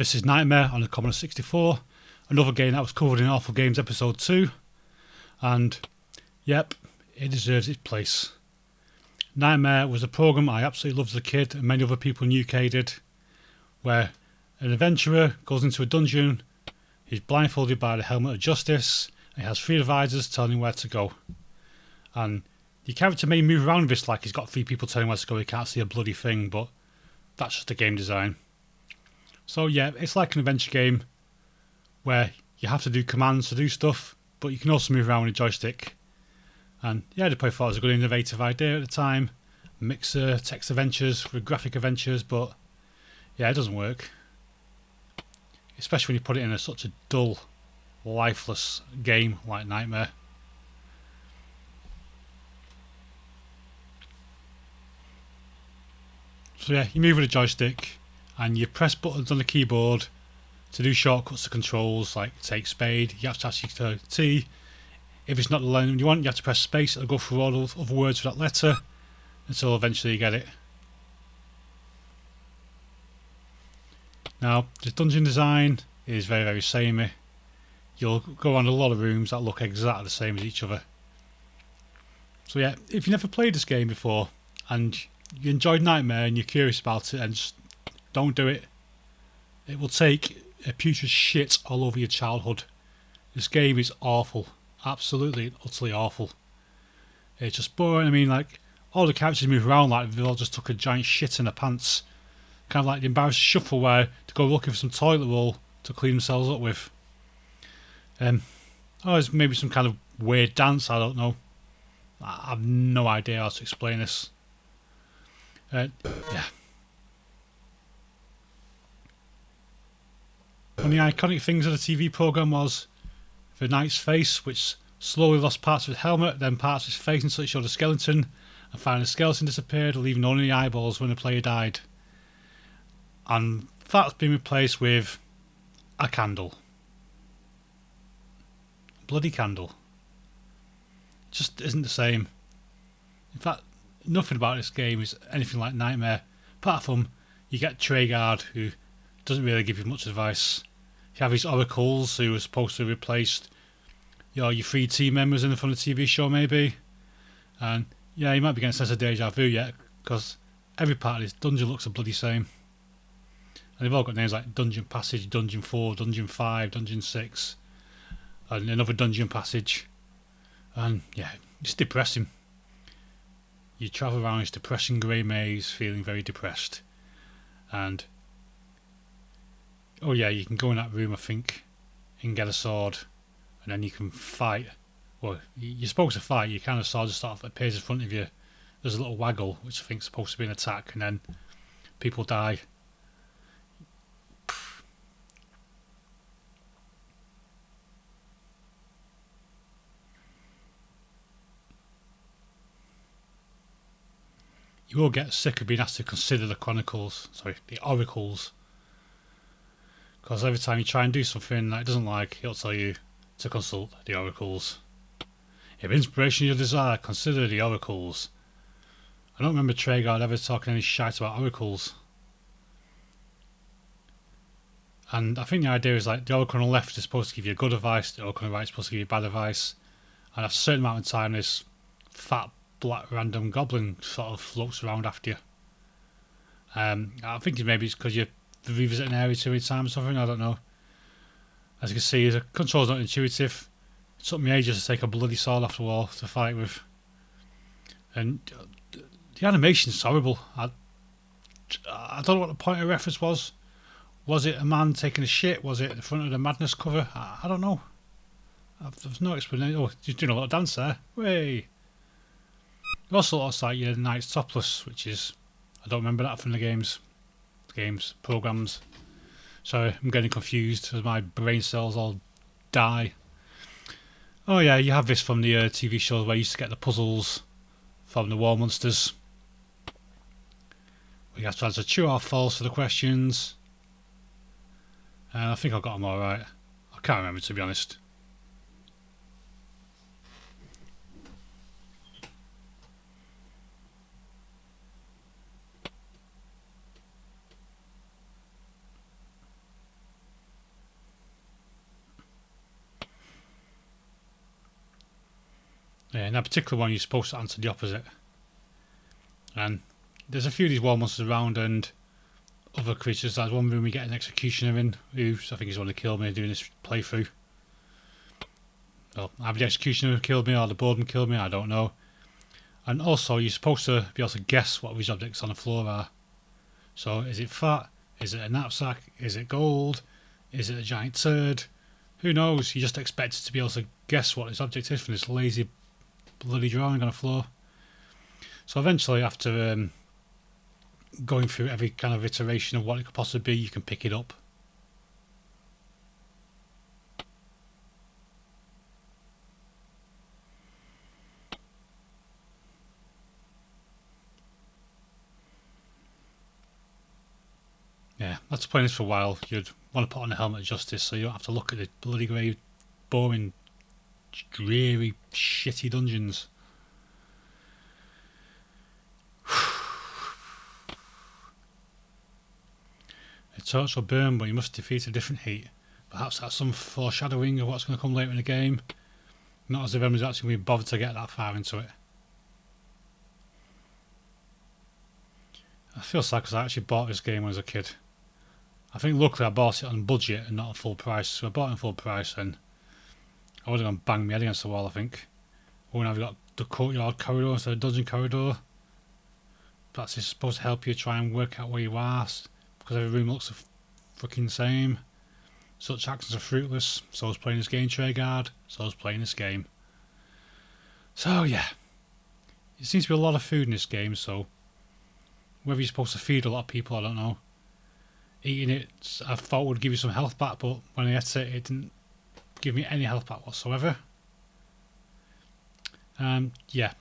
This is Knightmare on the Commodore 64, another game that was covered in Awful Games episode 2, and yep, it deserves its place. Knightmare was a program I absolutely loved as a kid, and many other people in the UK did, where an adventurer goes into a dungeon, he's blindfolded by the Helmet of Justice, and he has 3 advisors telling him where to go. And the character may move around this like he's got 3 people telling him where to go, he can't see a bloody thing, but that's just the game design. So yeah, it's like an adventure game where you have to do commands to do stuff, but you can also move around with a joystick. And yeah, they probably thought it was a good innovative idea at the time. Mix text adventures with graphic adventures, but yeah, it doesn't work. Especially when you put it in such a dull, lifeless game like Knightmare. So yeah, you move with a joystick and you press buttons on the keyboard to do shortcuts to controls like take spade. You have to actually T. If it's not the line you want, you have to press space. It'll go through all the other words for that letter until eventually you get it. Now, the dungeon design is very, very samey. You'll go around a lot of rooms that look exactly the same as each other. So yeah, if you never played this game before and you enjoyed Knightmare and you're curious about it, and just don't do it. It will take a putrid shit all over your childhood. This game is awful. Absolutely and utterly awful. It's just boring. I mean, like, all the characters move around like they all just took a giant shit in their pants. Kind of like the embarrassed shuffle where to go looking for some toilet roll to clean themselves up with. There's maybe some kind of weird dance, I don't know. I have no idea how to explain this. Yeah. One of the iconic things of the TV programme was the knight's face, which slowly lost parts of his helmet, then parts of his face until it showed a skeleton, and finally the skeleton disappeared, leaving only the eyeballs when the player died. And that's been replaced with a candle. A bloody candle. Just isn't the same. In fact, nothing about this game is anything like Knightmare, apart from you get Treguard, who doesn't really give you much advice. You have these oracles who are supposed to have replaced your 3 team members in the front of the TV show, maybe. And yeah, you might be getting a sense of deja vu yet, because every part of this dungeon looks the bloody same. And they've all got names like Dungeon Passage, Dungeon 4, Dungeon 5, Dungeon 6, and another Dungeon Passage. And yeah, it's depressing. You travel around this depressing grey maze feeling very depressed. And oh yeah, you can go in that room, I think, and get a sword, and then you can fight. Well, you're supposed to fight, your kind of sword just sort of appears in front of you. There's a little waggle, which I think is supposed to be an attack, and then people die. You will get sick of being asked to consider the oracles. Because every time you try and do something that it doesn't like, it'll tell you to consult the oracles. If inspiration you desire, consider the oracles. I don't remember Treguard ever talking any shite about oracles. And I think the idea is like the oracle on the left is supposed to give you good advice, the oracle on the right is supposed to give you bad advice. And after a certain amount of time, this fat black random goblin sort of floats around after you. I think maybe it's because you revisit an area too many times or something, I don't know. As you can see, the control's not intuitive. It took me ages to take a bloody sword off the wall to fight with. And the animation's horrible. I don't know what the point of reference was. Was it a man taking a shit? Was it the front of the Madness cover? I don't know. There's no explanation. Oh, he's doing a lot of dance there. Way. It also looks like the knight's topless, which is, I don't remember that from the games programs. Sorry, I'm getting confused as my brain cells all die. Oh yeah, you have this from the TV shows where you used to get the puzzles from the War Monsters. We have to answer true or false for the questions. And I think I got them all right. I can't remember, to be honest. Yeah, in that particular one, you're supposed to answer the opposite. And there's a few of these wall monsters around and other creatures. There's one room we get an executioner in, who I think he's going to kill me doing this playthrough. Well, either the executioner killed me or the boardman killed me, I don't know. And also, you're supposed to be able to guess what these objects on the floor are. So, is it fat? Is it a knapsack? Is it gold? Is it a giant turd? Who knows? You're just expected to be able to guess what this object is from this lazy bloody drawing on the floor. So eventually, after going through every kind of iteration of what it could possibly be, you can pick it up. Yeah, after playing this for a while, you'd want to put on a helmet of justice so you don't have to look at the bloody grey, boring, dreary, shitty dungeons. A torch will burn, but you must defeat a different heat. Perhaps that's some foreshadowing of what's going to come later in the game. Not as if anyone's actually going to be bothered to get that far into it. I feel sad because I actually bought this game when I was a kid. I think luckily I bought it on budget and not at full price. So I bought it on full price and I would have gone bang my head against the wall, I think. Or now I've got the courtyard corridor instead of dungeon corridor. Perhaps it's supposed to help you try and work out where you are, because every room looks the fucking same. Such actions are fruitless. So is playing this game, Treyguard. So is playing this game. So yeah. It seems to be a lot of food in this game, so whether you're supposed to feed a lot of people, I don't know. Eating it, I thought would give you some health back, but when I ate it, it didn't give me any health back whatsoever. Yeah.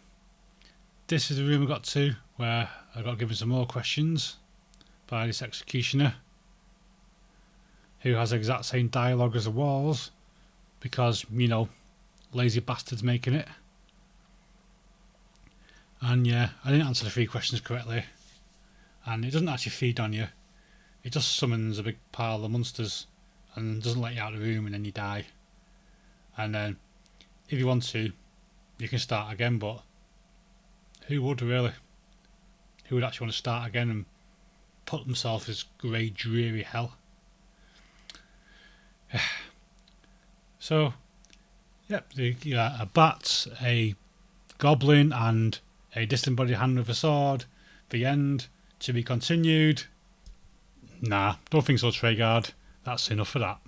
This is the room I got to, where I got given some more questions by this executioner, who has the exact same dialogue as the walls, because, you know, lazy bastards making it. And yeah, I didn't answer the 3 questions correctly. And it doesn't actually feed on you. It just summons a big pile of monsters and doesn't let you out of the room, and then you die. And then, if you want to, you can start again, but who would really? Who would actually want to start again and put themselves in this grey, dreary hell? So, yep, a bat, a goblin, and a disembodied hand with a sword. The end. To be continued. Nah, don't think so, Treyguard. That's enough of that.